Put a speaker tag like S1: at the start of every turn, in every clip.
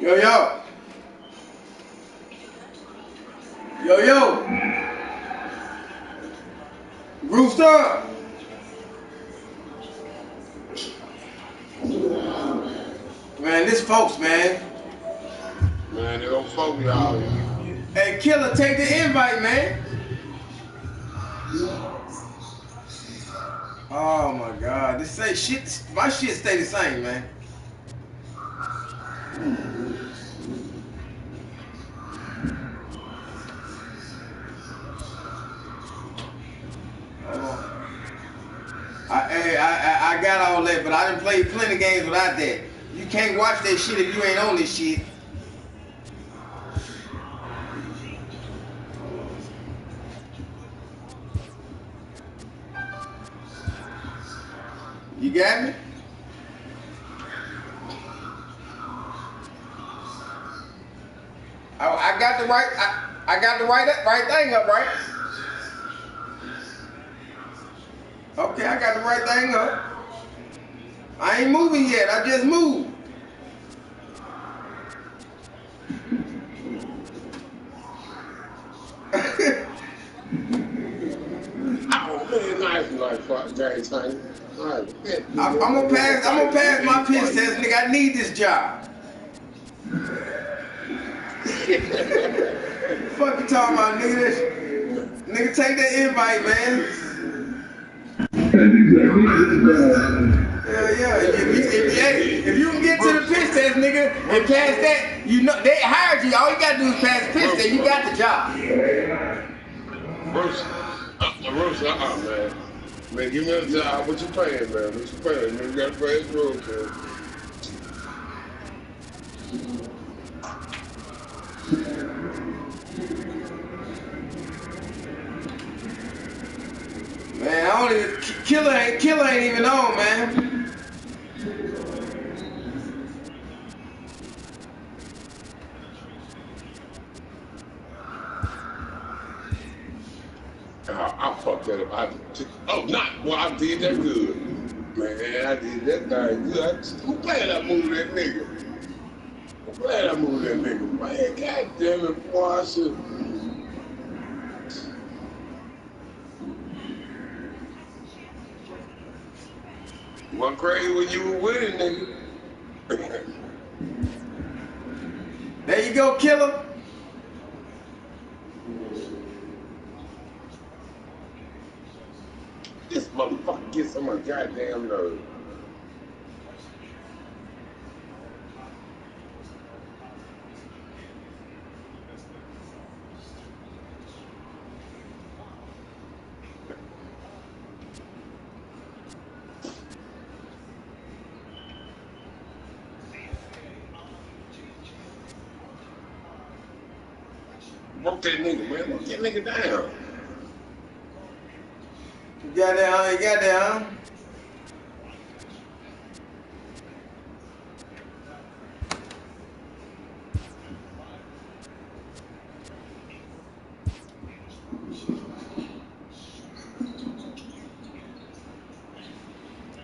S1: Yo, yo. Yo, yo. Rooster. Man, this folks, man.
S2: Man, they don't fuck with y'all.
S1: Hey, Killer, take the invite, man. Oh my God, this say shit. My shit stay the same, man. I got all that, but I done played plenty games without that. You can't watch that shit if you ain't on this shit. You got me? I got the right. I got the right thing up, right? Okay, I got the right thing up. I ain't moving yet. I just moved.
S2: Oh man, nice fuck, James Honey.
S1: I'm gonna pass my piss test, nigga. I need this job. Fuck you talking about, nigga? Nigga, take that invite, man. Yeah. If you can get to the piss test, nigga, and pass that, you know they hired you. All you gotta do is pass the piss test. You got the job.
S2: Bruce, man. Man, give me a job. What you paying, man? What you paying? Man, you gotta pay his road, man.
S1: Man, I don't even Killer ain't even on, man.
S2: I fucked that up. I did that good. Man, I did that thing good. I'm glad I moved that nigga. Man, God damn it, boy, I should. Wasn't crazy when you were winning, nigga.
S1: There you go, Killer.
S2: This motherfucker gets on my goddamn nerve. Walk that nigga, man. Walk that nigga down.
S1: You got that, huh?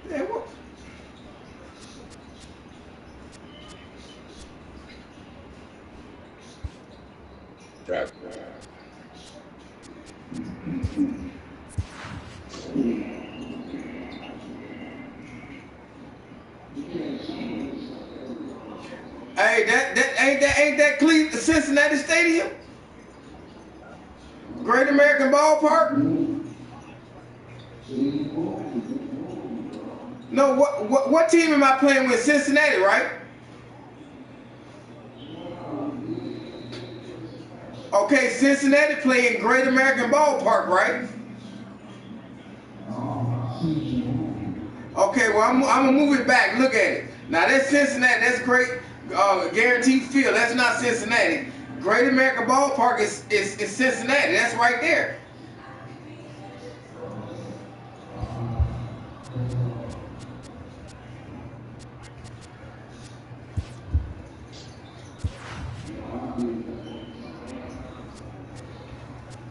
S1: Damn, what?
S2: That's
S1: Hey, ain't that Cleveland, Cincinnati Stadium? Great American Ballpark? No, what team am I playing with? Cincinnati, right? Okay, Cincinnati playing Great American Ballpark, right? Okay, well I'm gonna move it back. Look at it. Now that's Cincinnati. That's great. Guaranteed Field. That's not Cincinnati. Great American Ballpark is Cincinnati. That's right there.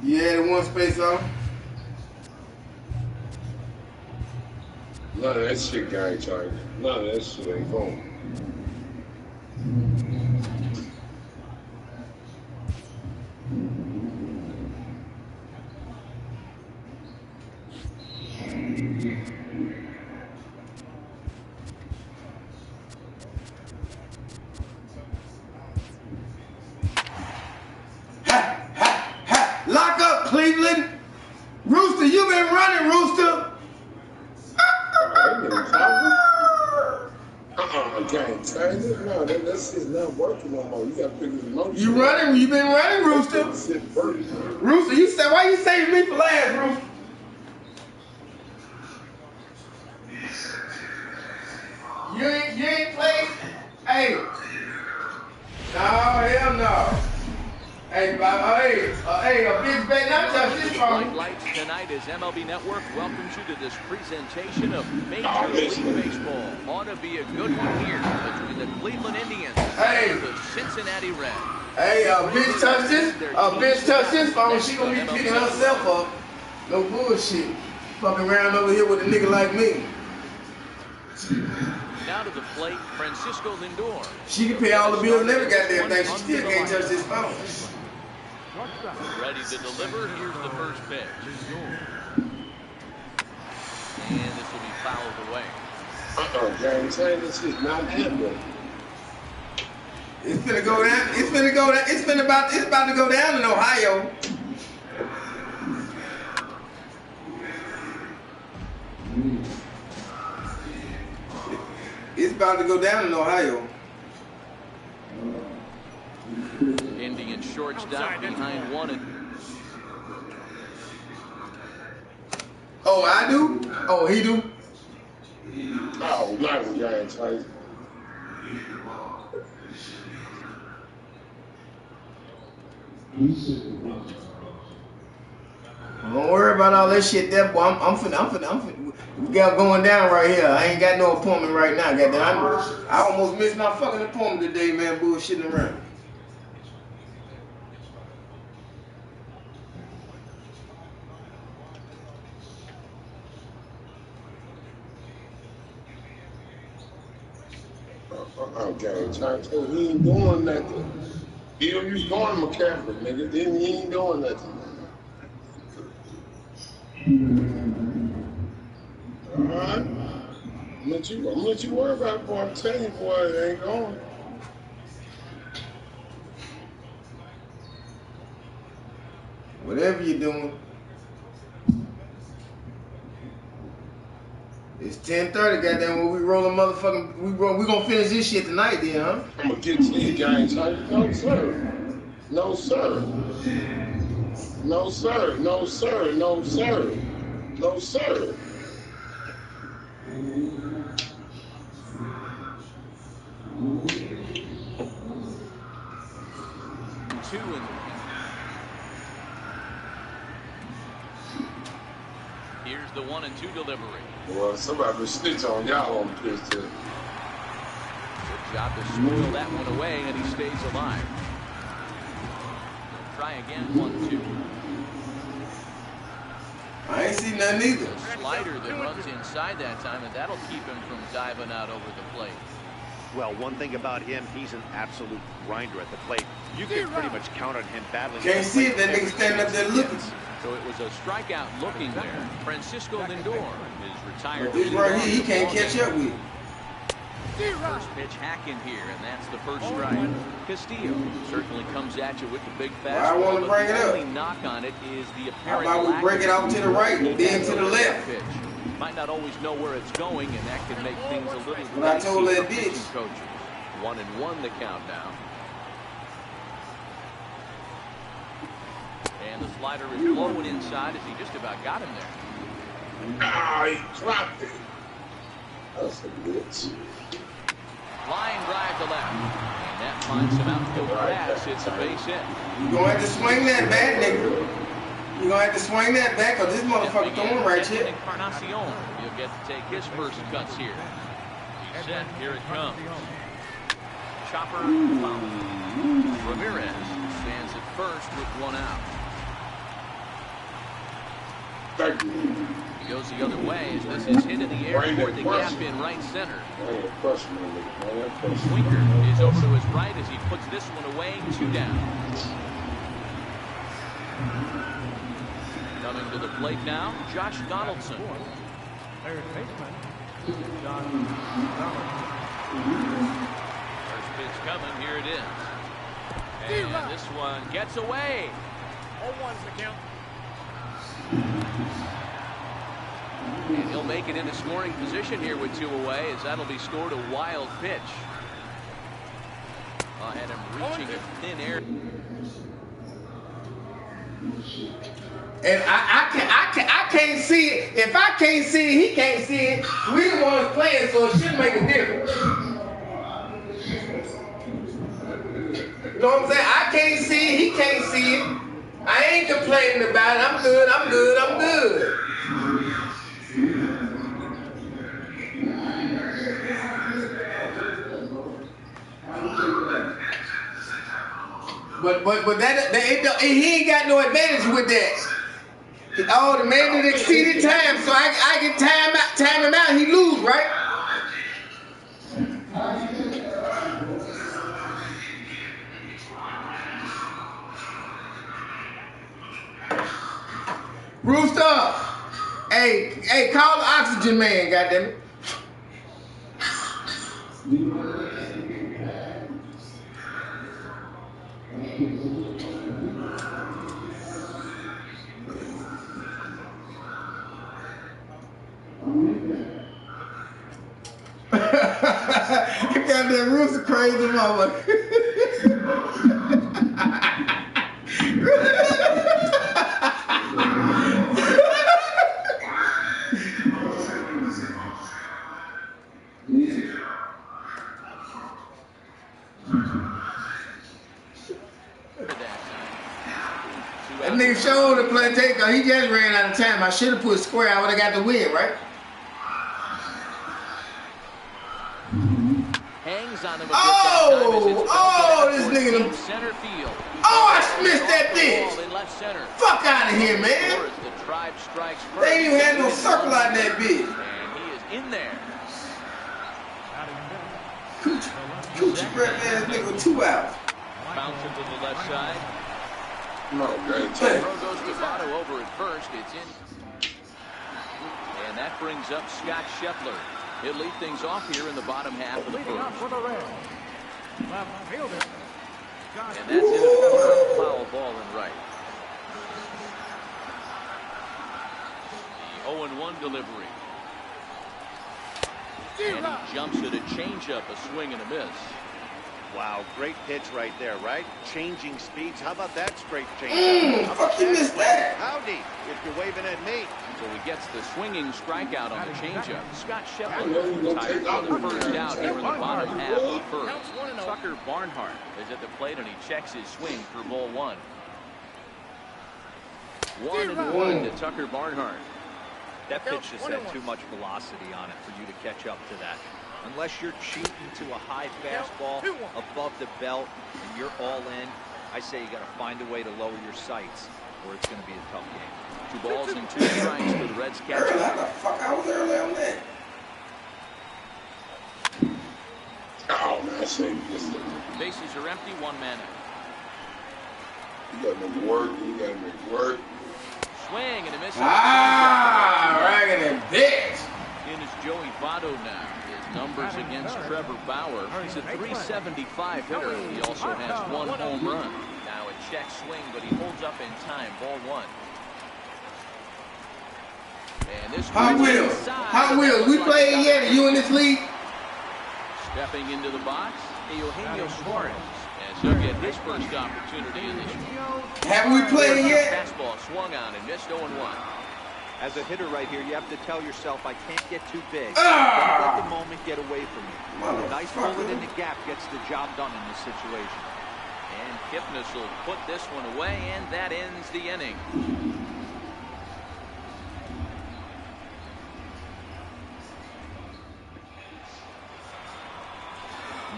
S1: Yeah, the one space on.
S2: none of that shit, guy, Charlie. None of that shit ain't going.
S1: Cleveland. Rooster, you been running, Rooster.
S2: Can't change it. No, that shit's not working no more. You gotta pick the motion.
S1: You been running, Rooster. Rooster, why you saving me for last, Rooster? You ain't played. Hey. No, hell no. Hey, a big bet not touch this phone.
S3: Lights tonight as MLB Network welcomes you to this presentation of Major League Baseball. Ought to be a good one here between the Cleveland Indians and the Cincinnati Reds.
S1: Hey, bitch touch this phone. She gonna be picking herself up. No bullshit. Fucking around over here with a nigga like me.
S3: Now to the plate, Francisco Lindor.
S1: She can pay all the bills and every goddamn thing. She still can't touch this phone.
S3: Ready to deliver. Here's the first pitch. And this will be fouled away.
S2: Gary, this is not happening.
S1: It's finna go down. It's about to go down in Ohio. It's about to go down in Ohio.
S3: Indian shortstop behind one.
S1: Oh, I do? Oh, he do?
S2: Oh, not a Giants.
S1: Don't worry about all that shit there, boy. I'm finna. We got going down right here. I ain't got no appointment right now, goddamn. I almost missed my fucking appointment today, man, bullshitting around.
S2: Okay, he ain't doing nothing. He was going McCaffrey, nigga. Then he ain't doing nothing. Alright. I'm gonna let you worry about it, boy. I'm telling you, boy, it ain't going.
S1: Whatever you're doing. It's 10:30, goddamn. When we rolling motherfucking, we gonna finish this shit tonight, then, huh?
S2: I'm gonna get to you guys. No, sir. No, sir. No, sir. No, sir. No, sir. No, sir.
S3: Here's the 1-2 delivery.
S2: Well, somebody will snitch on y'all on the pitch too.
S3: Good job to spoil that one away, and he stays alive. They'll try again, 1-2.
S1: I ain't seen nothing either.
S3: A slider that runs inside that time, and that'll keep him from diving out over the plate.
S4: Well, one thing about him, he's an absolute grinder at the plate. You can pretty much count on him battling.
S1: Can't see it, that nigga standing up there looking.
S3: So it was a strikeout looking there. Francisco Lindor is retired.
S1: This right here, he can't catch up with.
S3: First pitch hacking here, and that's the first strike. Castillo certainly comes at you with the big fastball.
S1: I want to bring it up.
S3: The only knock on it is the apparent
S1: How about we break it out to the right, then to the left?
S3: Pitch. Might not always know where it's going, and that can make things a little
S1: What I told that bitch.
S3: 1-1 the countdown. And the slider is blowing inside as he just about got him there.
S2: Ah, he dropped it. That's a bitch.
S3: Line drive to left. And that finds him outfield grass. It's a base hit.
S1: You're going to have to swing that bat, nigga. You're going to have to swing that back, because this motherfucker throwing right here.
S3: Encarnacion. He'll get to take his first cuts here. He's set. Here it comes. Chopper foul. Ramirez stands at first with one out. He goes the other way as this is hit in the air toward the gap in right center. Winker is over to his right as he puts this one away, 2 down. Coming to the plate now, Josh Donaldson.
S5: Third baseman, Josh Donaldson.
S3: First pitch coming, here it is. And this one gets away.
S5: 0-1's the count.
S3: And he'll make it into scoring position here with 2 away, as that'll be scored a wild pitch. Had him reaching in thin air.
S1: And I can't see it. If I can't see it, he can't see it. We the ones playing, so it shouldn't make a difference. You know what I'm saying? I can't see it, he can't see it. I ain't complaining about it. I'm good, I'm good, I'm good. But that he ain't got no advantage with that. Oh, the man that exceeded time, so I can time him out. He lose, right? Rooster, hey, call the oxygen man, goddammit. Goddamn Rooster crazy motherfucker. That nigga showed the play taker. He just ran out of time. I should have put square. I would have got the win, right?
S3: Hangs on him a bit
S1: this nigga.
S3: Center field.
S1: Oh, I missed that bitch.
S3: In left center.
S1: Fuck out of here, man.
S3: The Tribe strikes first.
S1: They ain't even had no circle out in that bitch.
S3: And he is in there.
S1: Coochie breath ass nigga, 2 outs.
S3: Bounce into the left side.
S2: No, great.
S3: Throw goes to Votto over at first. It's in. And that brings up Scott Scheffler. He'll lead things off here in the bottom half of the first.
S5: For the Reds, left fielder.
S3: And that's in a foul ball and right. The 0-1 delivery. And he jumps at a changeup, a swing and a miss.
S4: Wow, great pitch right there, right? Changing speeds. How about that straight change?
S1: Fuck you missed that.
S4: Howdy, if you're waving at me.
S3: So he gets the swinging strikeout on the changeup. Scott Scheffler retired for the first out here in the bottom half of the first. Tucker Barnhart is at the plate and he checks his swing for ball 1. 1-1 to Tucker Barnhart.
S6: That pitch just had too much velocity on it for you to catch up to that. Unless you're cheating to a high fastball above the belt and you're all in, I say you got to find a way to lower your sights or it's going to be a tough game.
S3: 2 balls and 2 strikes for the Reds catcher.
S1: How the fuck I was early on that?
S2: Oh, man, I say this.
S3: Bases are empty, 1 man out.
S2: You got to make it work. You got to make it work.
S3: Swing and a miss.
S1: Ragging and bitch.
S3: In is Joey Votto now. His numbers against Trevor Bauer. He's a .375 hitter. He also has 1 home run. Now a check swing, but he holds up in time. Ball 1. And this
S1: Hot Wheels. We playing yet? Are you in this league?
S3: Stepping into the box, Eugenio Suarez. As he'll get his first opportunity in this one.
S1: Have we played yet?
S3: Fastball swung on and missed 0-1.
S6: As a hitter right here, you have to tell yourself, I can't get too big. Don't let the moment get away from you. A nice bullet in the gap gets the job done in this situation.
S3: And Kipnis will put this one away, and that ends the inning.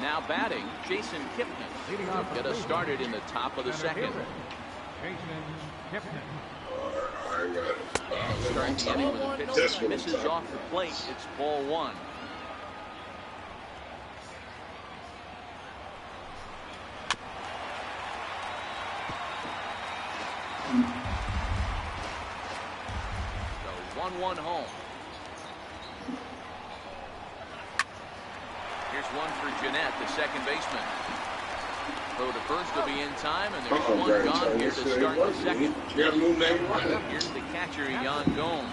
S3: Now batting, Jason Kipnis. He'll get us started in the top of the second.
S5: Jason Kipnis.
S3: Starts the inning with a pitch that misses off the plate. It's ball 1. So 1-1 home. Here's one for Jeanette, the second baseman. Throw to first will be in time, and there's one gone here to start the second. Here's the catcher, Yan Gomes.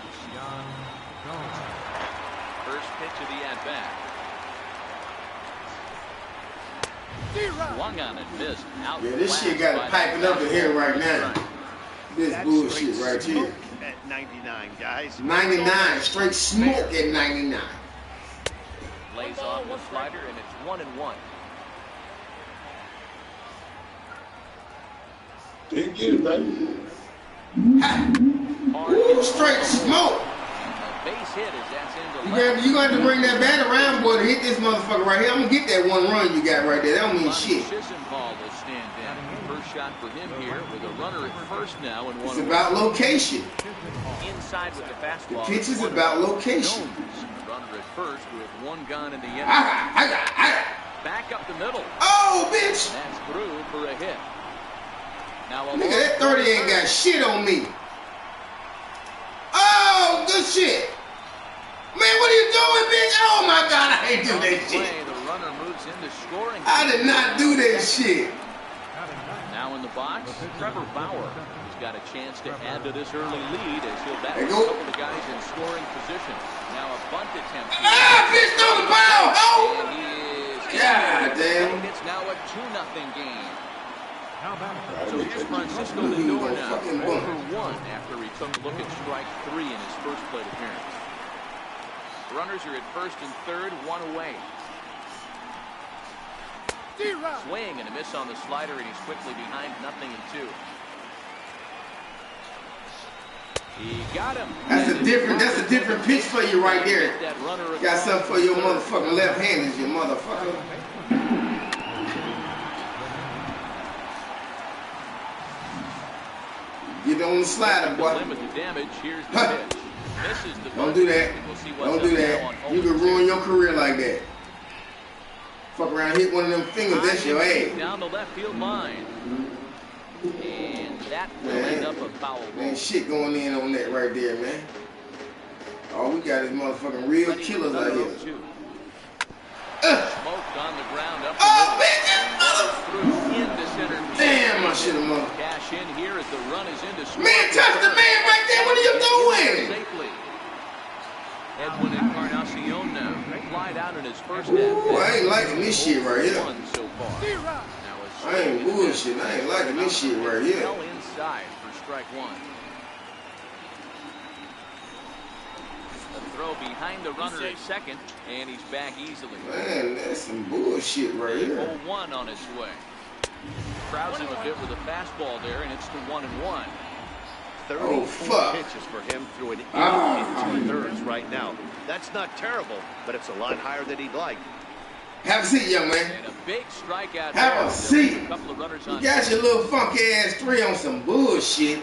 S3: First pitch of the at-bat. Swung on it, missed. Out.
S1: Yeah, this shit got it piping up in here right now. This bullshit right here.
S4: At 99, guys.
S1: 99, straight smoke at 99.
S3: Lays off the slider, and it's 1-1.
S2: Didn't get it, baby.
S1: Ooh, straight smoke.
S3: Base hit as that's into left.
S1: You gonna have to bring that bat around, boy, to hit this motherfucker right here. I'm gonna get that one run you got right there. That don't mean shit.
S3: Ball will stand down. First shot for him here with a runner at first now and one.
S1: It's about location.
S3: Inside with the fastball.
S1: The pitch is about location.
S3: Runner at first with one gun in the end. Back up the middle.
S1: Oh, bitch!
S3: That's through for a hit. Now a
S1: nigga, that 30 ain't got shit on me. Oh, good shit. Man, what are you doing, bitch? Oh my God, I ain't do that shit.
S3: The runner moves into scoring.
S1: I did not do that shit.
S3: Now in the box, Trevor Bauer. He's got a chance to add to this early lead as he'll bat with a couple of guys in scoring position. Now a bunt attempt.
S1: Bitch, throw the ball. Oh!
S3: And he is.
S1: God damn.
S3: It's now a 2-0 game. So here's Francisco Lindor now, 0-for-1 after he took a look at strike 3 in his first plate appearance. Runners are at first and third, one away. Swing and a miss on the slider, and he's quickly behind 0-2. He got him.
S1: That's a different pitch for you right there. Got something for your motherfucking left-handers, you motherfucker. Get on the slider, boy.
S3: Here's the pitch.
S1: Don't do that. Don't do that. You can ruin your career like that. Fuck around, hit one of them fingers, that's your ass.
S3: Down the left field line. And that will end up a foul ball.
S1: Ain't shit going in on that right there, man. All we got is motherfucking real killers out here.
S3: Smoked on the ground up.
S1: Oh, bitch,
S3: into center.
S1: Damn, I should have moved.
S3: Cash in here as the run is into score.
S1: Man, touch the man right there. What are you doing?
S3: Safely. Edwin Encarnacion now flied out in his first
S1: Ooh, I ain't liking this shit right here.
S3: So far.
S1: I ain't bullshit. I ain't liking this shit right here.
S3: Fell inside for strike one. A throw behind the runner at second, and he's back easily.
S1: Man, that's some bullshit right here.
S3: 0-1 on its way. Crowds him a bit with a fastball there, and it's to 1-1.
S4: 34 pitches for him through an inning and 2/3 right now. That's not terrible, but it's a lot higher than he'd like.
S1: Have a seat, young man.
S3: And a big strikeout.
S1: Have a seat.
S3: A couple of runners on.
S1: You got your little funky ass 3 on some bullshit.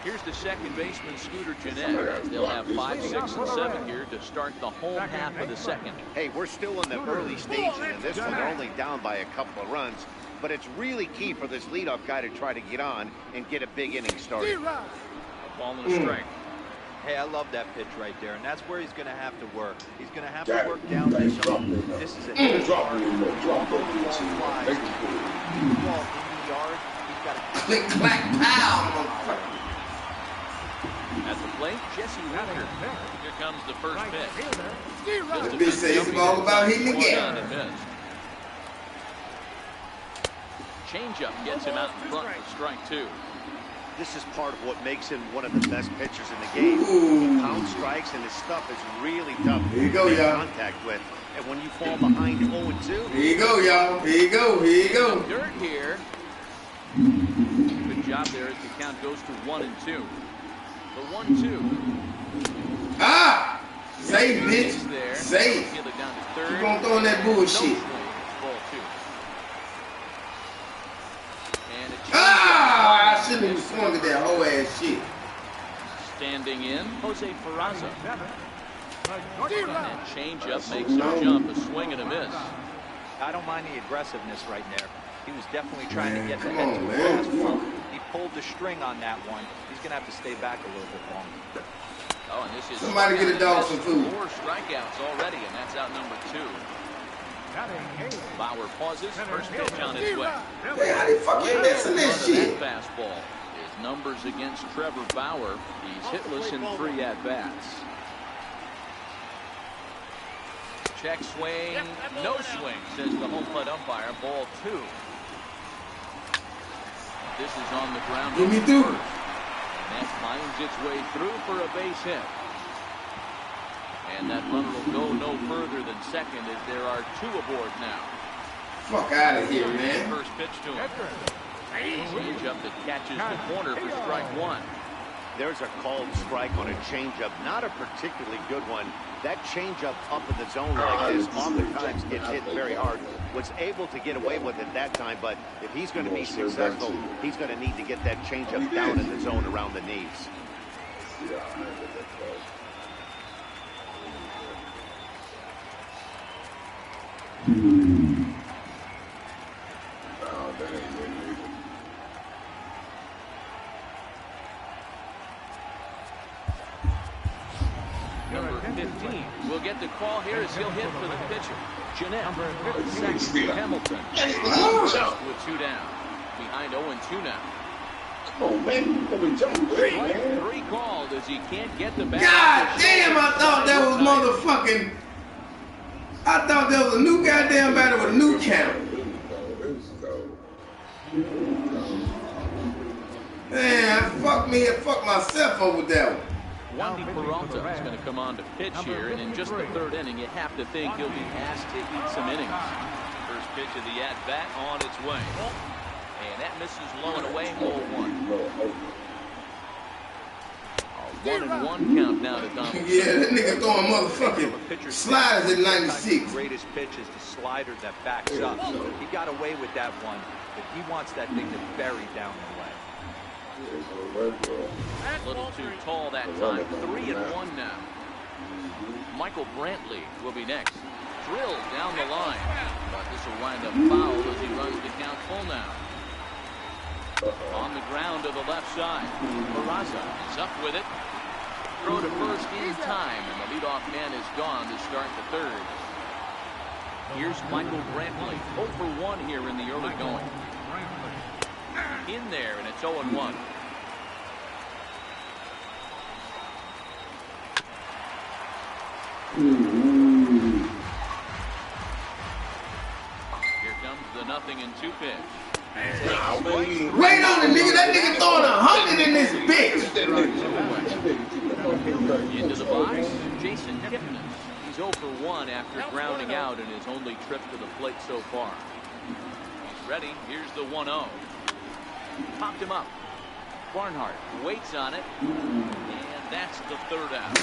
S3: Here's the second baseman, Scooter Gennett. They'll have 5, 6, and 7 here to start the home half of the second.
S4: Hey, we're still in the early stages of this one. They're only down by a couple of runs, but it's really key for this leadoff guy to try to get on and get a big inning started.
S3: A ball and a strike.
S6: Hey, I love that pitch right there, and that's where he's going to have to work. He's going to have to work down this. This is a
S2: Drop it in there. Drop it in
S6: ball in the yard. He's got to
S1: click, clack, pow, motherfucker.
S3: At the plate, Jesse Winter. Here comes the first pitch.
S1: The bitch says it's all about hitting the gap.
S3: Changeup gets him out in front for strike 2.
S4: This is part of what makes him one of the best pitchers in the game. He pounds strikes, and his stuff is really tough to make contact with. And when you fall behind 0-2...
S1: Here you go, y'all. Here you go. Here you go.
S3: Dirt here. Good job there as the count goes to 1-2. The 1-2.
S1: Ah! Safe, bitch. Safe.
S3: Keep
S1: on throwing that bullshit. Ah! I shouldn't have swung at that whole ass shit.
S3: Standing in, Jose Peraza. And changeup makes him jump, a swing and a miss.
S6: I don't mind the aggressiveness right there. He was definitely trying to get the head to the fastball. He pulled the string on that one. He's going to have to stay back a little bit longer.
S3: Oh, and this is
S1: somebody get a dog some food.
S3: 4 strikeouts already, and that's out number 2. Bauer pauses. First pitch on its way.
S1: Hey, how the fuck you missing this shit?
S3: That fastball. His numbers against Trevor Bauer. He's hitless in 3 at-bats. Check swing. No swing, says the home plate umpire. Ball 2. This is on the ground.
S1: Give me through.
S3: And that finds its way through for a base hit. And that runner will go no further than second as there are 2 aboard now.
S1: Fuck out of here, man.
S3: First pitch to him. Change-up that catches the corner for strike 1.
S4: There's a called strike on a changeup, not a particularly good one. That changeup up in the zone like this oftentimes gets hit very hard. Was able to get away with it that time, but if he's going to be successful, he's going to need to get that changeup down in the zone around the knees.
S3: Number 15 will get the call here as he'll hit for the pitcher. Jeanette, second. Hamilton with 2 down. Behind 0-2 now.
S2: Oh, man.
S3: Strike 3 called as he can't get the bat.
S1: God damn, I thought that was motherfucking... I thought that was a new goddamn batter with a new count. Man, I fucked myself over that one.
S3: Wandy Peralta is going to come on to pitch here, and in just the 3rd inning, you have to think he'll be asked to eat some innings. First pitch of the at-bat on its way. And that misses low and away, 0-1. 1-1 count now to Donaldson.
S1: Yeah, that nigga throwing motherfucking sliders at 96.
S6: Greatest pitch is the slider that backs up. He got away with that one, but he wants that thing to bury down the leg.
S3: A little too tall that time. 3-1 now. Michael Brantley will be next. Drilled down the line, but this will wind up foul as he runs the count full now. On the ground to the left side. Peraza is up with it. Throw to first in time, and the leadoff man is gone to start the 3rd. Here's Michael Brantley. 0 for 1 here in the early going. In there, and it's 0-1. Here comes the 0-2 pitch.
S1: Wait on it, nigga. That nigga throwing 100 in this bitch.
S3: Into the box, Jason Kipnis. He's 0 for 1 after grounding out in his only trip to the plate so far. He's ready. Here's the 1-0. Popped him up. Barnhart waits on it, and that's the 3rd out.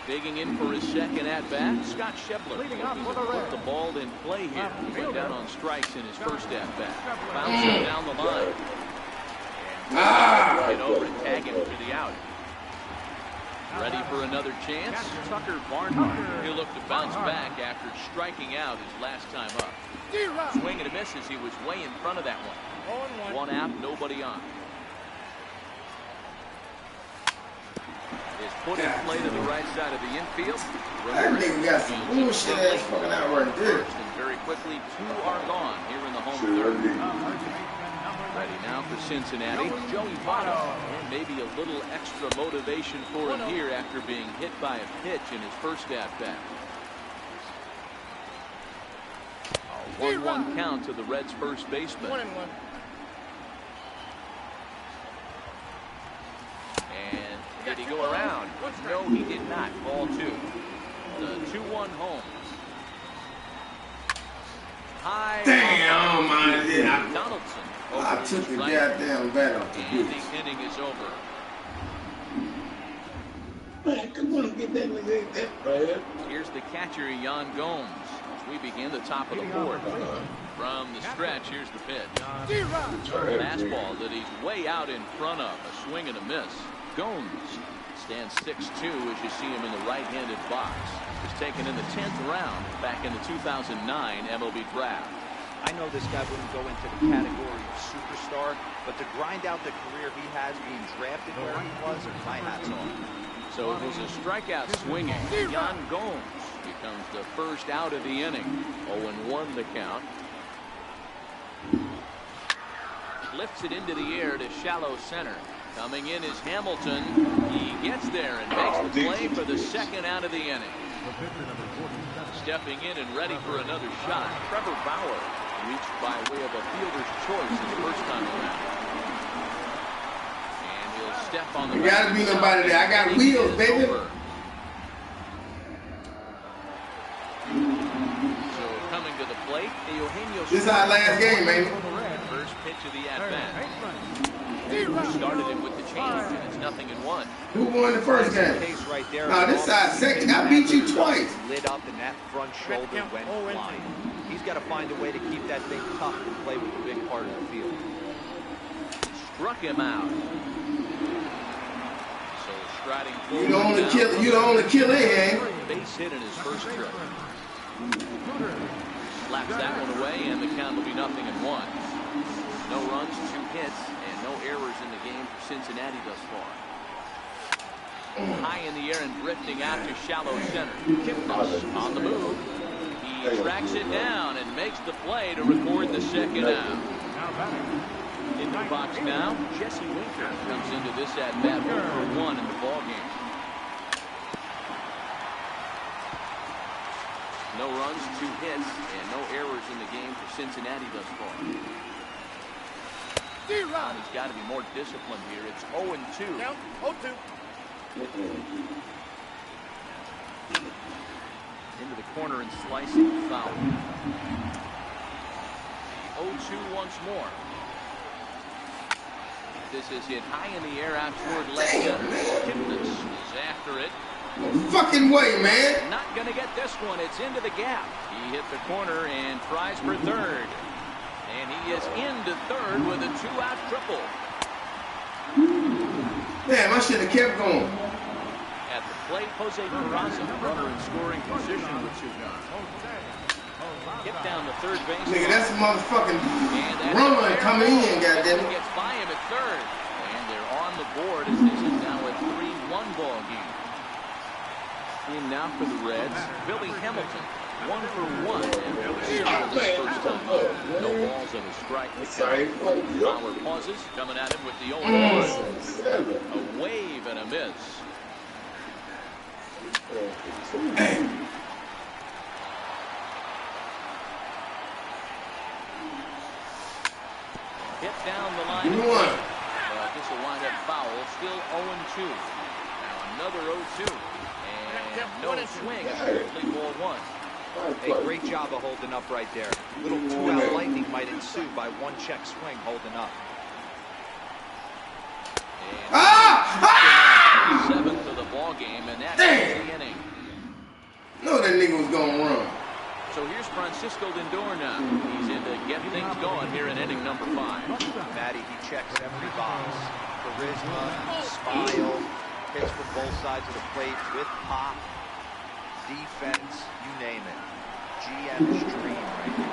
S3: Digging in for his 2nd at-bat, Scott Schebler put the ball in play here. He went down on strikes in his 1st at-bat. Bouncing down the line. Get over and tag him for the out. Ready for another chance? Tucker Barnhart. He'll look to bounce back after striking out his last time up. Swing and a miss as he was way in front of that one. 1 out, nobody on. Is put in play to the right side of the infield.
S1: That nigga got some bullshit ass fucking out right there.
S3: And very quickly, 2 are gone here in the home 3rd. Ready now for Cincinnati, Joey Votto. And maybe a little extra motivation for him here after being hit by a pitch in his 1st at-bat. 1-1 count to the Reds' first baseman.
S7: 1-1.
S3: And did he go around? No, he did not. Ball 2. The 2-1 home. High.
S1: Damn, man.
S3: Donaldson.
S1: I took the goddamn bat off the
S3: And
S1: bitch.
S3: the inning is over.
S2: Man, come on, get that nigga man.
S3: Here's the catcher, Yan Gomes. As we begin the top of the 4th. From the stretch, here's the pitch. Fastball that he's way out in front of. A swing and a miss. Gomes stands 6'2" as you see him in the right-handed box. Was taken in the 10th round back in the 2009 MLB draft.
S6: I know this guy wouldn't go into the category of superstar, but to grind out the career he has being drafted where he was, my hat's off.
S3: So it was a strikeout swinging. Yan Gomes becomes the first out of the inning. 0-1 the count. Lifts it into the air to shallow center. Coming in is Hamilton. He gets there and makes the play for the second out of the inning. Stepping in and ready for another shot, Trevor Bauer reached by way of a fielder's choice in the first time around. And he'll step on the.
S1: There gotta be nobody there. I got wheels, baby.
S3: So coming to the plate, Eugenio.
S1: This is our last game, man.
S3: First pitch of the at-bat. Started it with the change, and it's 0-1.
S1: Who won the first game?
S6: Right there.
S1: No, this side second. I beat you twice.
S6: Lit up and that front shoulder went flying. He's got to find a way to keep that thing tough and play with the big part of the field.
S3: Struck him out. So striding forward.
S1: You the only killer here, ain't you?
S3: Base hit in his first trip. Slaps that one away, and the count will be 0-1. No runs, 2 hits, and no errors in the game for Cincinnati thus far. High in the air and drifting out to shallow center. Kipnis on the move. He tracks it down and makes the play to record the second out. In the box now, Jesse Winker comes into this at-bat for 1 in the ballgame. No runs, 2 hits, and no errors in the game for Cincinnati thus far. He's got to be more disciplined here. It's 0-2.
S7: Down, 0-2.
S3: Into the corner and slicing foul. 0-2 once more. This is hit high in the air out toward left center. Kipnis is after it.
S1: No fucking way, man.
S3: Not going to get this one. It's into the gap. He hit the corner and tries for third. And he is into third with a 2-out triple.
S1: Damn, I should have kept going.
S3: At the plate, Jose Peraza, runner in scoring position with 2 guns. Get down the third base.
S1: Nigga, that's a motherfucking run coming in, goddammit.
S3: Gets by him at third. And they're on the board as this is now a 3-1 ball game. In now for the Reds, Billy Hamilton. 1 for 1, and single this first time. No balls and a strike. Bauer pauses, coming at him with the 0-1. A wave and a miss. Hit down the line. This will wind up foul. Still 0-2. Now another 0-2. And no swing. Complete ball 1.
S6: Hey, great job of holding up right there. Little 2-out lightning might ensue by 1 check swing holding up.
S3: Seventh of the ball game, and that's the inning.
S1: No, that nigga was gonna run.
S3: So here's Francisco Lindor now. He's in to get things going here in inning number 5.
S6: Matty, he checks every box. Charisma, smile, hits from both sides of the plate with pop. Defense, you name it. GM's dream right here.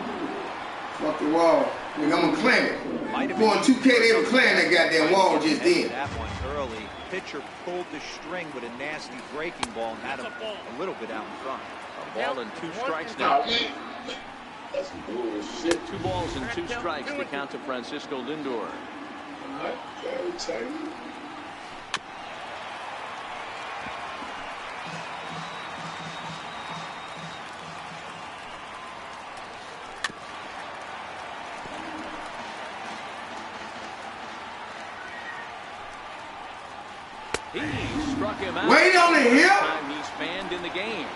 S1: Fuck the wall. Nigga, I'm gonna clamp it. Going 2K, they were clamming that goddamn wall just then.
S6: That one early. Pitcher pulled the string with a nasty breaking ball and had him a little bit out in front.
S3: A ball and 2 strikes now.
S2: That's bullshit.
S3: 2 balls and 2 strikes to count to Francisco Lindor. He struck him out.
S1: Wait on the hill.
S3: Time he's fanned in the game.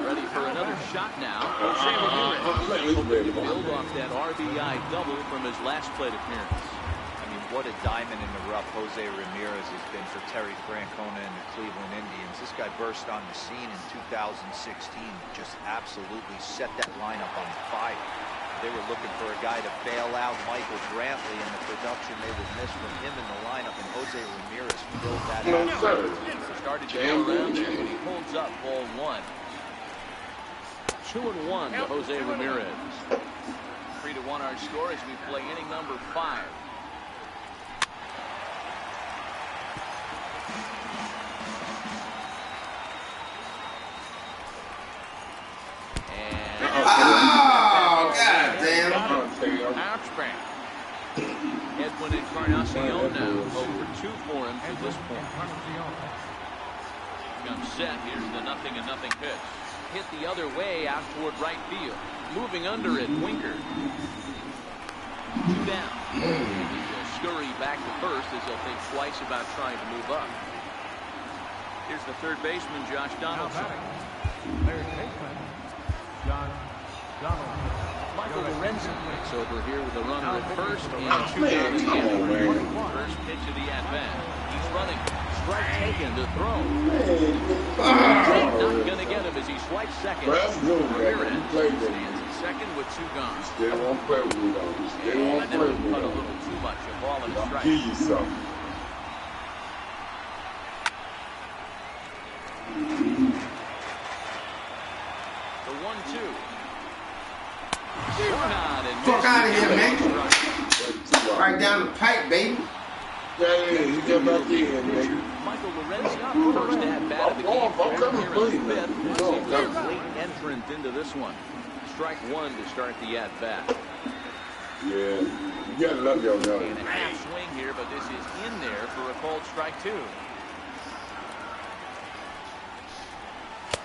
S3: Ready for another shot now. Jose Ramirez hoping to build off that RBI double from his last plate appearance.
S6: I mean, what a diamond in the rough Jose Ramirez has been for Terry Francona and the Cleveland Indians. This guy burst on the scene in 2016, just absolutely set that lineup on fire. They were looking for a guy to bail out Michael Brantley, and the production they would miss from him in the lineup, and Jose Ramirez filled that out.
S3: Started to go around there, but he holds up ball 1. 2-1 to Jose Ramirez. 3-1 our score as we play inning number 5. Encarnacion now 0 for 2 for him to this point. Comes set. Here's the 0-0 pitch. Hit the other way out toward right field. Moving under it, Winker. 2 down. He'll scurry back to first as he'll think twice about trying to move up. Here's the third baseman, Josh Donaldson.
S5: Third baseman, John Donaldson.
S3: Michael Lorenzen takes over here with a runner at first and 2 down again. First pitch of the at-bat. He's running. Strike taken to throw. Not going to get him as he swipes second. Ramirez stands at second with 2 gone.
S2: Still won't play with me, though. Still won't play with me.
S3: Cut a little too much. A ball and a strike.
S2: Give you something.
S3: The 1-2.
S1: Fuck out of here, man. Right down the pipe, baby.
S2: Yeah, you get back in, nigga.
S3: Michael Lorenzen, first at bat of the game. Late entrant into this one. Strike 1 to start the at bat.
S2: Yeah, you gotta love your guy.
S3: And a half swing here, but this is in there for a called strike 2.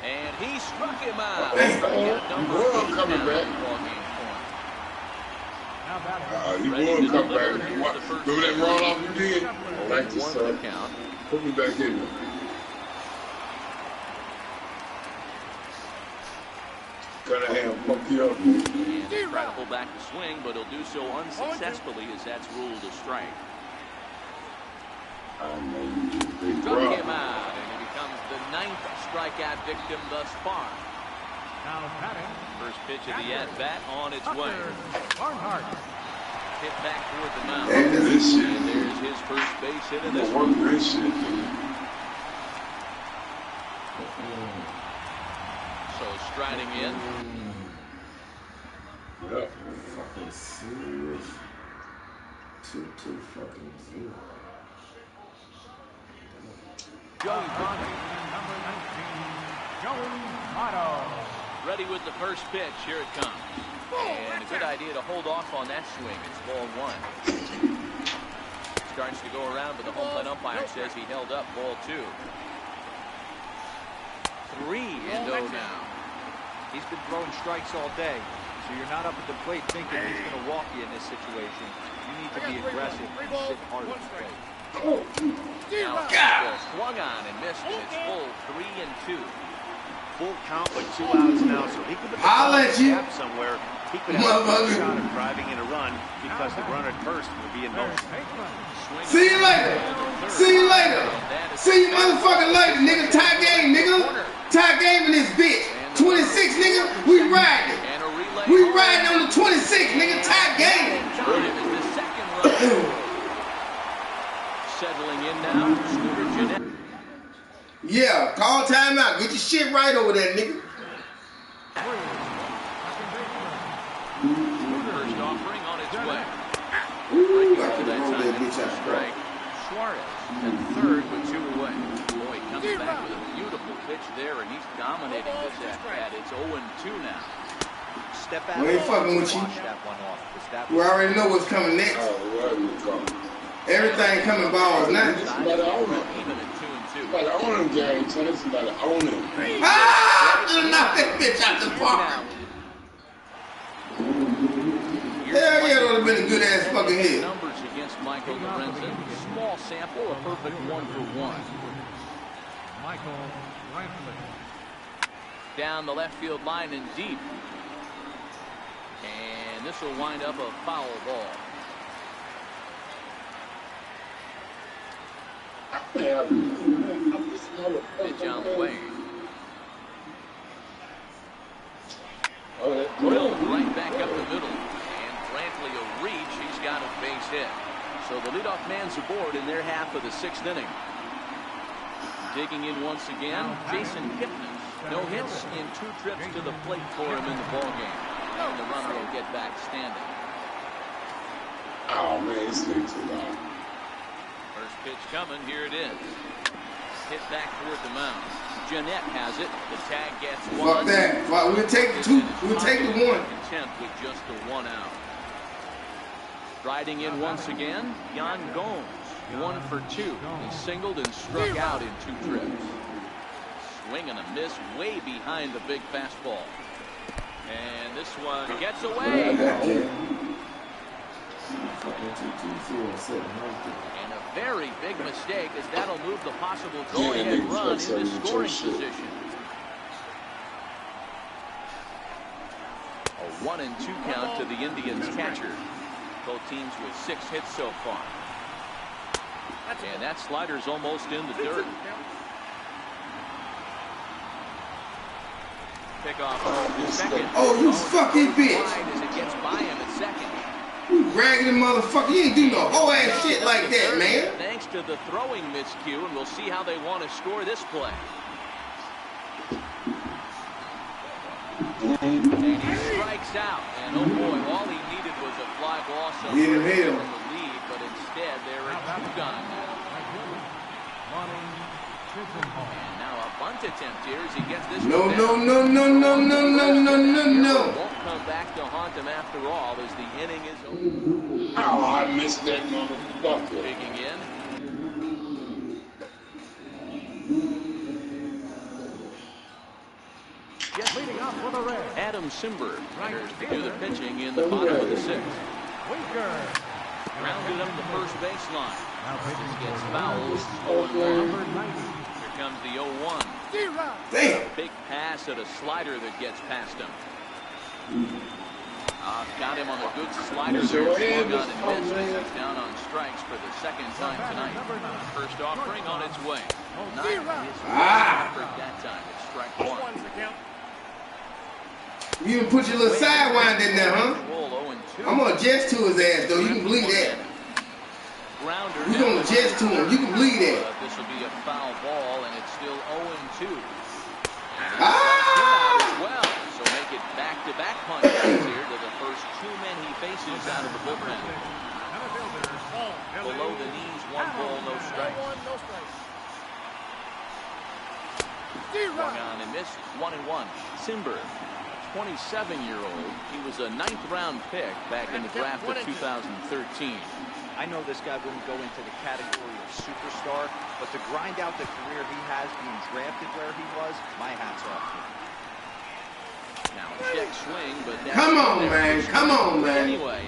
S3: And he struck him out.
S2: Coming back. You will come back. Do that roll off you did. I like this, son. Put me back in there. Gotta have pump you up.
S3: And he'll try to pull back the swing, but he'll do so unsuccessfully as that's ruled a strike. Struck him out, and he becomes the 9th strikeout victim thus far.
S5: Now batting.
S3: First pitch of the at-bat on its way.
S5: Barnhart.
S3: Hit back toward the mound.
S2: And this shit.
S3: And there's his first base hit in this
S2: one.
S3: one.
S2: This shit.
S3: So striding in.
S2: Yep.
S1: Fucking serious. 2-2 fucking 0.
S3: Joey
S5: Number 19, Joey Votto.
S3: ready with the first pitch. Here it comes. And a good idea to hold off on that swing. It's ball 1. Starts to go around, but the home plate umpire says he held up ball 2. 3-0 now.
S6: He's been throwing strikes all day, so you're not up at the plate thinking he's going to walk you in this situation. You need to be aggressive and sit hard at the plate.
S3: Now, swung on and missed, and it's full 3-2.
S4: Full count with 2 outs now, so he could have
S1: I'll let you.
S4: gap somewhere. He could have a shot of driving in a run because the runner at first would be in motion.
S1: See you later. See you later. See you motherfucking later, nigga. Tie game, nigga. Tie game in this bitch. 26, nigga. We riding. We riding on the 26, nigga. Tie game.
S3: Settling in now, Scooter Jeanette.
S1: Yeah, call timeout. Get your shit right over there, nigga.
S3: First offering on its way.
S1: Ooh, I could roll that bitch out.
S3: Strike. Suarez at third with 2 away. Boy, he comes back with a beautiful pitch there, and he's dominating this at-bat. It's 0-2 now.
S6: Step out.
S1: We ain't fucking with you.
S6: That one off,
S1: We already know what's coming next. Everything coming balls now.
S3: Even at 2-2.
S2: About to own him, Gary. Tell us about to own him.
S1: Ah! Just knock that bitch out the park. Hell yeah, that would have been a good ass fucking hit.
S3: Numbers against Michael Lorenzen. Small sample, a perfect 1-for-1.
S5: Michael Lorenzen.
S3: Down the left field line and deep. And this will wind up a foul ball. Pitch on the way. Drilled right back up the middle. And Brantley will reach. He's got a base hit. So the leadoff man's aboard in their half of the 6th inning. Digging in once again, Jason Kipnis. No hits in 2 trips to the plate for him in the ballgame. And the runner will get back standing.
S2: Oh, man, this thing's too long.
S3: First pitch coming. Here it is. Hit back toward the mound. Jeanette has it. The tag gets 1.
S1: Fuck that. We'll take the 2. We'll take the 1.
S3: Content with just the 1 out. Riding in once again, Jan Gomes. 1 for 2. He singled and struck out in 2 trips. Swing and a miss way behind the big fastball. And this one gets away. And a very big mistake, as that'll move the possible go-ahead run into scoring position. A 1-2 count to the Indians catcher. Both teams with 6 hits so far. And that slider's almost in the dirt. Pickoff to second.
S1: Oh, you fucking bitch.
S3: As it gets by him at second.
S1: You raggedy motherfucker. You ain't do no whole ass shit like that, man.
S3: Thanks to the throwing miscue, and we'll see how they want to score this play. And he strikes out. And oh boy, all he needed was a fly ball somewhere to give him the lead, but instead they're at 2 gone now. And now a bunt attempt here as he gets this
S1: No.
S3: Won't come back to haunt him after all as the inning is over.
S2: Oh, I missed that motherfucker.
S3: Digging in.
S5: Just leading off for the Reds.
S3: Adam Simber enters to do the pitching in the bottom of the 6th.
S5: Winker.
S3: Grounded up the first baseline.
S5: Now pitching
S3: Gets
S5: for
S3: fouled.
S5: number 90.
S3: Here comes the 0-1.
S1: Damn.
S3: Big pass at a slider that gets past him. Got him on a good slider there. Swung on and missed as he's down on strikes for the 2nd time tonight. First offering on its way. Not his best effort that time. It's strike 1.
S1: You even put your little sidewind in there, huh? I'm gonna adjust to his ass, though. You can believe that. You gonna adjust to him. You can believe that.
S3: This will be a foul ball, and it's still 0-2. Well, so make it back-to-back punches here to the first 2 men he faces out of the bullpen. Below the knees, 1 ball, no strikes. Swung on and missed. 1-1. Simber, 27-year-old. He was a 9th-round pick back in the draft of 2013.
S6: I know this guy wouldn't go into the category of superstar, but to grind out the career he has being drafted where he was, my hat's off to him.
S3: Now, check swing, but that's
S1: Come on, man. Come on, man.
S3: Anyway.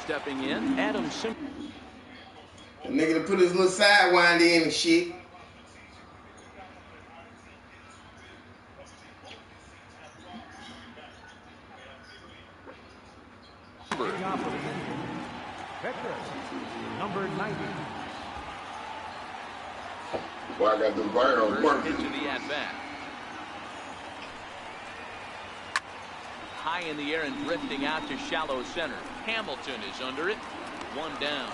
S3: Stepping in, Adam Simber.
S1: That nigga to put his little sidewind in and shit.
S5: Leading off for the Indians. Victor, number 90.
S2: Well, I got the viral
S3: First
S2: working.
S3: into the at-bat. High in the air and drifting out to shallow center. Hamilton is under it. 1 down.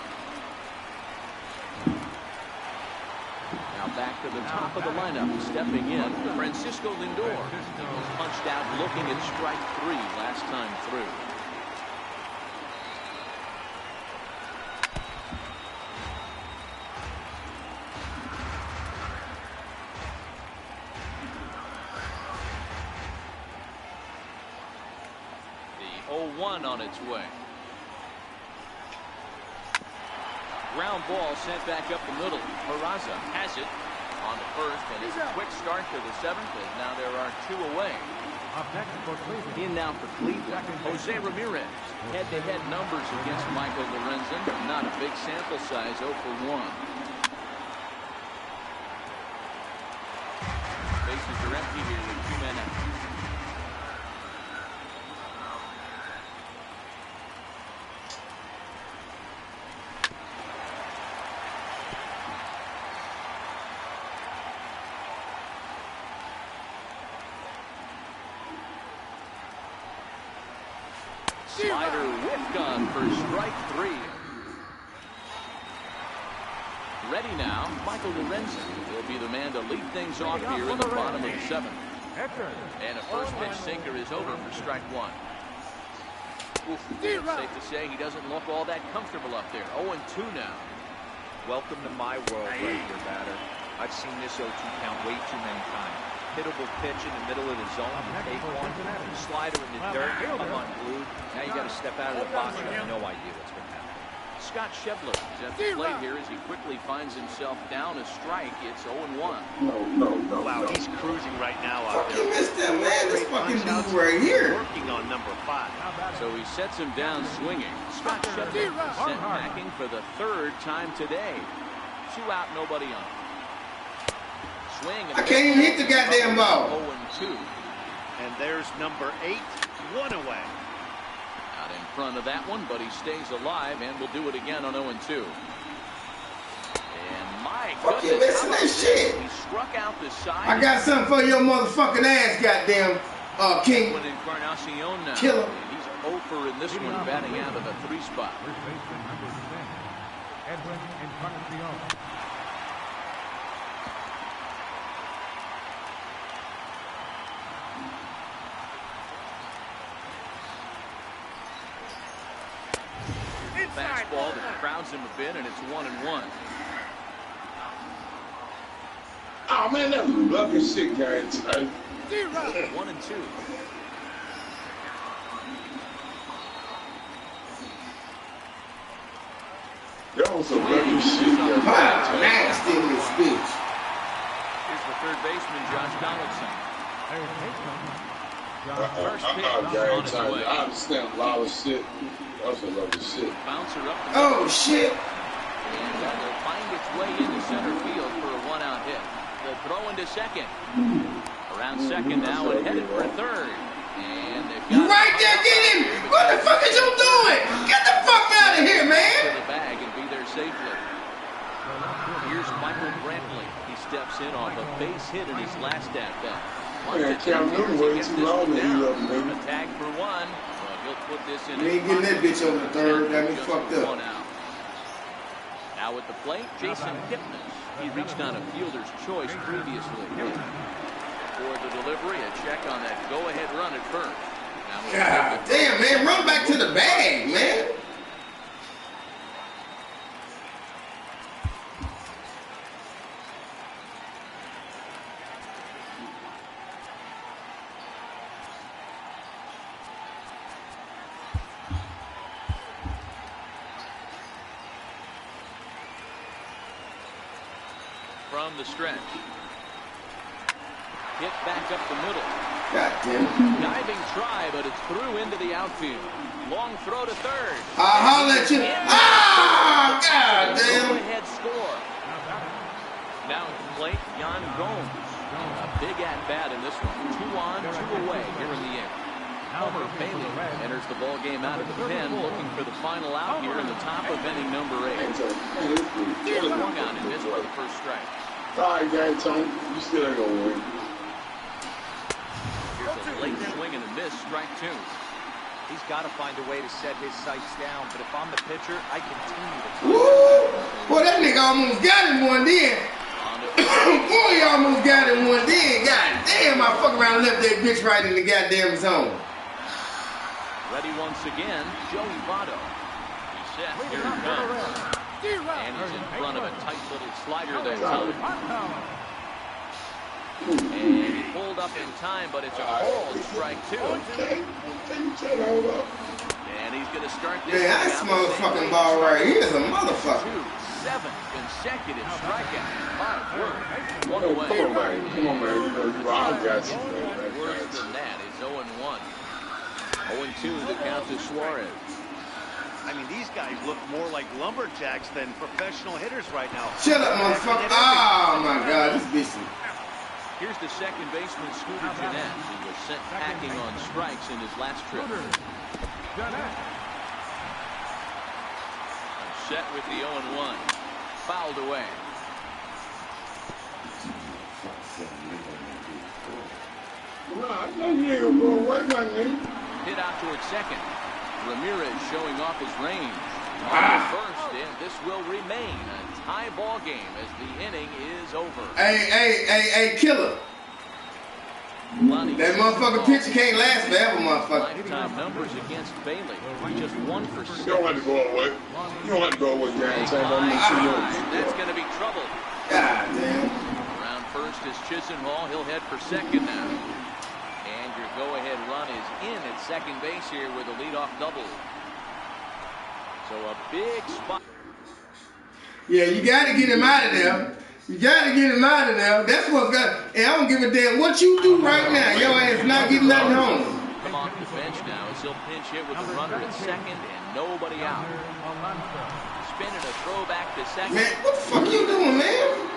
S3: Now back to the top of the lineup. Stepping in, Francisco Lindor. He was punched out looking at strike 3 last time through. The 0-1 on its way. Ground ball sent back up the middle. Peraza has it on the first, and it's a quick start to the 7th, as now there are 2 away.
S5: Up next for Cleveland.
S3: In now for Cleveland, Jose Ramirez. Head-to-head numbers against Michael Lorenzen. Not a big sample size, 0 for 1. Bases are empty here with 2 men out. Slider whipped on for strike 3. Ready now, Michael Lorenzen will be the man to lead things off here in the bottom of the 7th. And a first pitch sinker is over for strike 1. It's safe to say he doesn't look all that comfortable up there. 0-2 now.
S6: Welcome to my world right here, batter. I've seen this 0-2 count way too many times. hittable pitch in the middle of the zone. You take one, slider in the dirt, you come unglued. Now you got to step out of the box. You have no idea what's going to happen.
S3: Scott Schebler is at the plate here as he quickly finds himself down a strike. It's 0-1.
S2: No.
S4: Wow, he's cruising right now out there.
S1: Fucking missed that, man. This fucking dude right here.
S4: Working on number 5.
S3: So he sets him down swinging. Scott Schebler sent packing for the 3rd time today. 2 out, nobody on. Swing.
S1: I can't even hit the goddamn ball.
S3: 0-2.
S4: And there's number 8, 1 away.
S3: Out in front of that one, but he stays alive and will do it again on 0-2. And my
S1: Fucking
S3: goodness,
S1: missing that shit.
S3: he struck out the side.
S1: I got something for your motherfucking ass, goddamn King.
S3: Encarnacion now.
S1: Killer.
S3: And he's 0 in this one, batting out of the 3 spot.
S5: First baseman number 10, Edwin Encarnacion.
S3: Fastball that crowds him a bit, and it's 1-1.
S2: Oh man, that was lucky shit, guys.
S3: 1-2.
S2: That was some lucky shit, guys.
S1: Wow, nasty in this bitch.
S3: Here's the 3rd baseman, Josh Donaldson.
S5: Third baseman,
S3: First pitch on its way.
S2: I understand a lot of shit. That's a lot of shit.
S3: Bouncer up the
S1: Oh,
S3: middle.
S1: shit.
S3: And will find its way into center field for a 1-out hit. The throw into second. Around second now and headed for 3rd. And they've
S1: You
S3: got
S1: right there, get him. What the fuck is you doing? Get the fuck out of here,
S3: to
S1: man.
S3: the bag and be there safely. Here's Michael Brantley. He steps in off a base hit in his last at-bat.
S2: Man, Cam Newton waited too long to heat up, man.
S3: A tag for 1. Well, he'll put this in.
S1: You ain't getting that bitch on the 3rd. Got me
S3: Just
S1: fucked
S3: 1
S1: up.
S3: out. Now at the plate, Jason Kipnis. He reached on a fielder's choice previously. For the delivery, a check on that go-ahead run at first. Now we'll
S1: God damn, man. Run back to the bag, man.
S3: from the stretch. Hit back up the middle.
S1: God damn it.
S3: Diving try, but it's through into the outfield. Long throw to 3rd.
S1: I'll holler at you. Ah! God damn.
S3: Go-ahead score. Now at the plate, Jan Gomes. A big at-bat in this one. 2 on, 2 away here in the inning. Homer Bailey enters the ball game out of the pen, looking for the final out here in the top of inning number 8. Swung on and missed for the first strike.
S2: All right, guys, Tony, you still ain't gonna win.
S3: Here's a late swing and a miss, strike 2.
S6: He's got to find a way to set his sights down, but if I'm the pitcher, I continue to.
S1: Woo! Boy, that nigga almost got him one then. Boy, he almost got him one then. God damn, I fuck around and left that bitch right in the goddamn zone.
S3: Ready once again, Joey Votto. He's set, here he comes. And he's in front of a tight little slider that time. And he pulled up in time, but it's a called strike 2. And he's going to start this.
S1: Man, this motherfucking ball right here is a motherfucker.
S3: 7 consecutive strikeouts. 1 away.
S2: Come on, man. Come on, man. I got you, man.
S3: Worse than that is 0-1. 0-2 the count to Suarez.
S4: I mean, these guys look more like lumberjacks than professional hitters right now.
S1: Shut up, motherfucker. Oh, my God. This bitch is...
S3: Here's the second baseman, Scooter Gennett. He was sent packing on strikes in his last trip. Set with the 0-1. Fouled away.
S2: No, I know you ain't gonna go away, my nigga.
S3: Hit out towards second. Ramirez showing off his range. First, and this will remain a tie ball game as the inning is over.
S1: Hey, killer. That motherfucking pitcher can't last forever, motherfucker.
S3: Lifetime numbers against Bailey. Just 1 for 6.
S2: You don't have to go away. You don't have to go away, guys.
S3: That's going to be trouble.
S1: God damn.
S3: Around first is Chisenhall. He'll head for second now. And your go-ahead run is in at second base here with a leadoff double. So a big spot.
S1: Yeah, you got to get him out of there. You got to get him out of there. That's what's got. And I don't give a damn what you do right now. Your ass not getting nothing home.
S3: Come off the bench now as he'll pinch hit with the runner at second and nobody out. Spinning a throw back to second.
S1: Man, what the fuck you doing, man?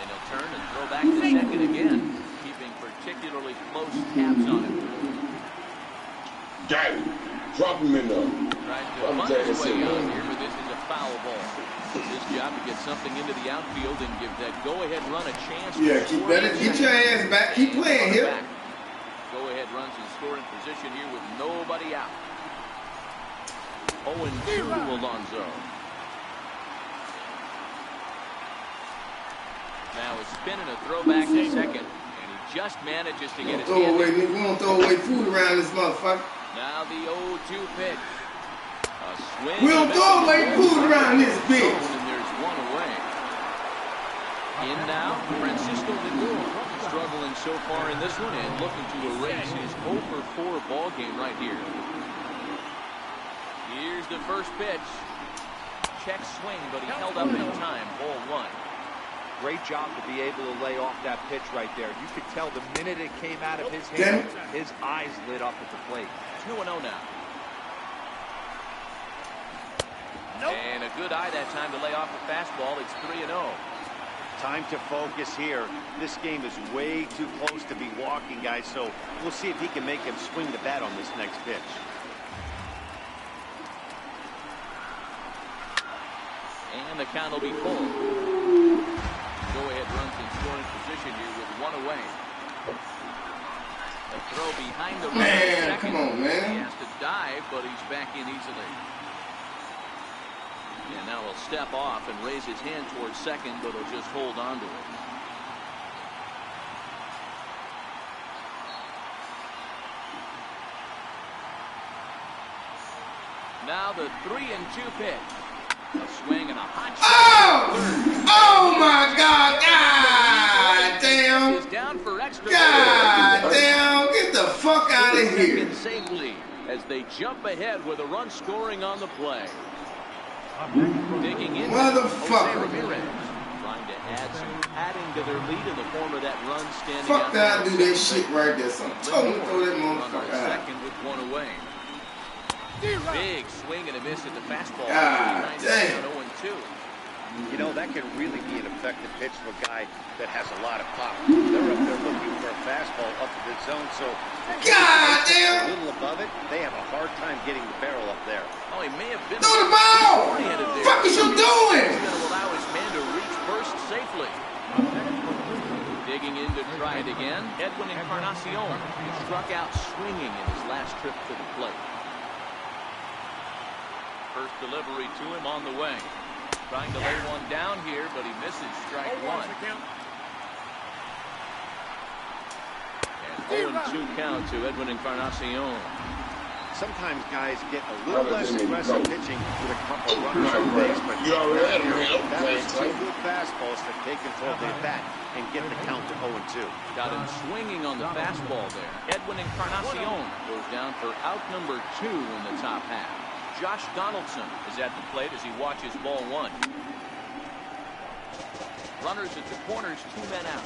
S3: And he'll turn and throw back to second again, keeping particularly close tabs on him.
S2: Got him. Drop him in there.
S3: Tries to bunt his way out here, but this is a foul ball. It's his job to get something into the outfield and give that go-ahead run a chance.
S1: Yeah, keep better. Get your ass back. Keep playing here.
S3: Go-ahead runs in scoring position here with nobody out. 0-2 Alonso. Now a spin and a throwback to second, and he just manages to get his hand.
S1: We won't throw away food around this motherfucker.
S3: Now the 0-2 pitch. A swing.
S1: We don't throw away food around this bitch.
S3: And there's one away. In now, Francisco Lindor, struggling so far in this one and looking to erase his 0-4 ball game right here. Here's the first pitch. Check swing, but he held up in time. Ball one.
S6: Great job to be able to lay off that pitch right there. You could tell the minute it came out of his hand, his eyes lit up at the plate.
S3: 2-0 now. And a good eye that time to lay off the fastball. It's 3-0.
S4: Time to focus here. This game is way too close to be walking, guys, so we'll see if he can make him swing the bat on this next pitch.
S3: And the count will be full. Go-ahead runs in scoring position here with one away. A throw behind the runner.
S1: Man, come on, man.
S3: He has to dive, but he's back in easily. And now he'll step off and raise his hand towards second, but he'll just hold on to it. Now the 3-2 pitch. A swing and a hot shot.
S1: Oh my God! God damn!
S3: Down for extra.
S1: God damn! Get the fuck out of here!
S3: Safely as they jump ahead with a run scoring on the play. Digging in,
S1: motherfucker!
S3: Ramirez trying to add some padding to their lead in the form of that run standing.
S1: Fuck that! I do that shit right there. Son, told me to throw that motherfucker out.
S3: Second with one away. Big swing and a miss at the fastball.
S1: God damn.
S3: 0-2.
S4: You know, that can really be an effective pitch to a guy that has a lot of pop. They're up there looking for a fastball up to the zone, so
S1: God damn!
S4: a little above it, they have a hard time getting the barrel up there.
S3: Oh, he may have been
S1: Throw the ball! Fuck is you doing?
S3: He's going to allow his man to reach first safely. Digging in to try it again. Edwin Encarnacion struck out swinging in his last trip to the plate. First delivery to him on the way. Trying to lay one down here, but he misses strike one. And 0-2 count to Edwin Encarnacion.
S4: Sometimes guys get a little less aggressive pitching with a couple runners on base, but that was two good fastballs to take control of the bat and get the count to 0-2.
S3: Got him swinging on the fastball there. Edwin Encarnacion goes down for out number 2 in the top half. Josh Donaldson is at the plate as he watches ball one. Runners at the corners, 2 men out.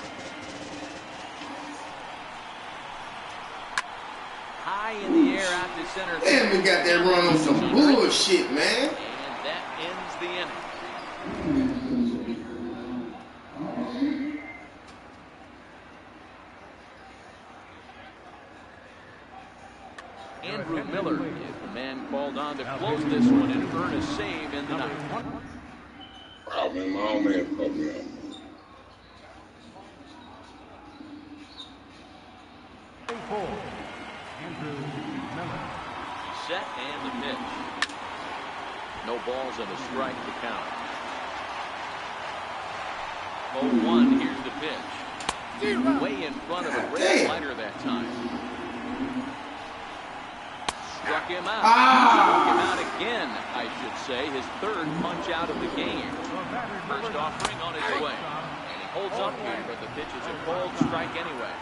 S3: High in the air out to center.
S1: Damn, we got that run on some bullshit, man.
S3: And that ends the inning. Andrew Miller is the man called on to close this one and earn a save in the ninth.
S2: Oh, man, my old man called me out.
S3: Set and the pitch. No balls and a strike to count. 0-1, here's the pitch. Way in front of a red slider that time. Struck him out. Struck him out again, I should say, his third punch out of the game. First offering on its way. And he holds up here, but the pitch is a cold strike anyway.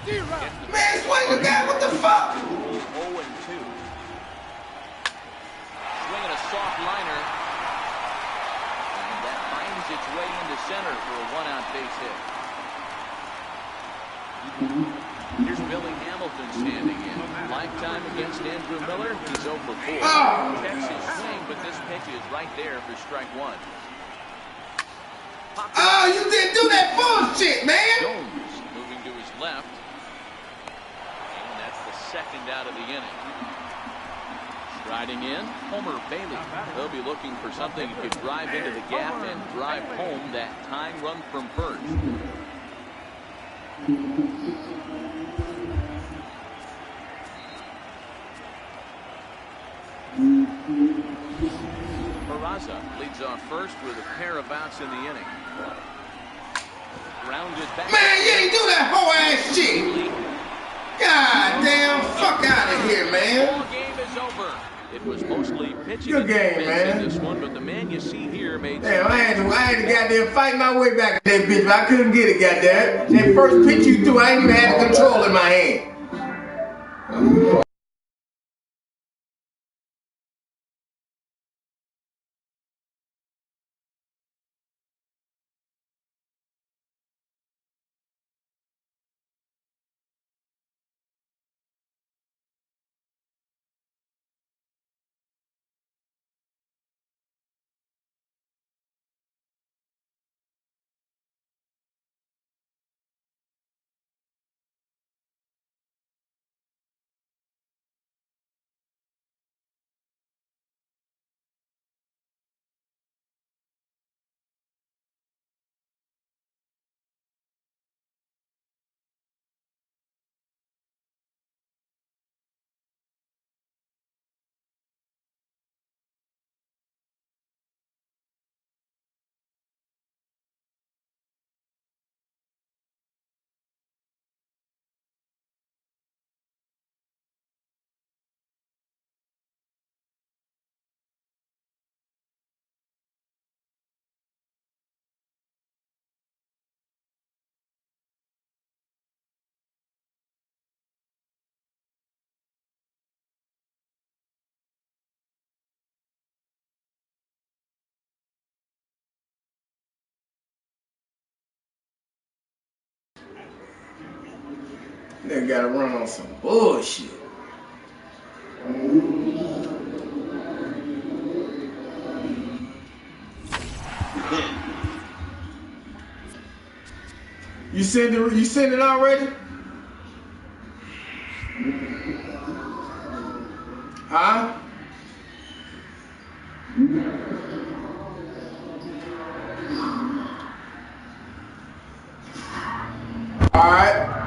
S1: Man, swing the guy, what the fuck?
S3: 0-2. Swinging a soft liner. And that finds its way into center for a one-out base hit. Here's Billy Hamilton standing in. Lifetime against Andrew Miller. He's 0 for 4. Checks his swing, but this pitch is right there for strike one.
S1: Oh, you didn't do that bullshit, man.
S3: Jones moving to his left. And that's the second out of the inning. Striding in, Homer Bailey. He'll be looking for something he could drive into the gap and drive home that tying run from first. Peraza leads off first with a pair of outs in the inning. Grounded back.
S1: Man, you ain't do that whole ass shit. God damn, fuck out of here, man.
S3: Ball game is over. It was mostly pitching
S1: Good game, man.
S3: in this one, but the man you see here made.
S1: Damn, I had to goddamn fight my way back to that bitch, but I couldn't get it, goddamn. That first pitch you threw, I ain't even had the control in my hand. They gotta run on some bullshit. You sent it already? Huh? All right.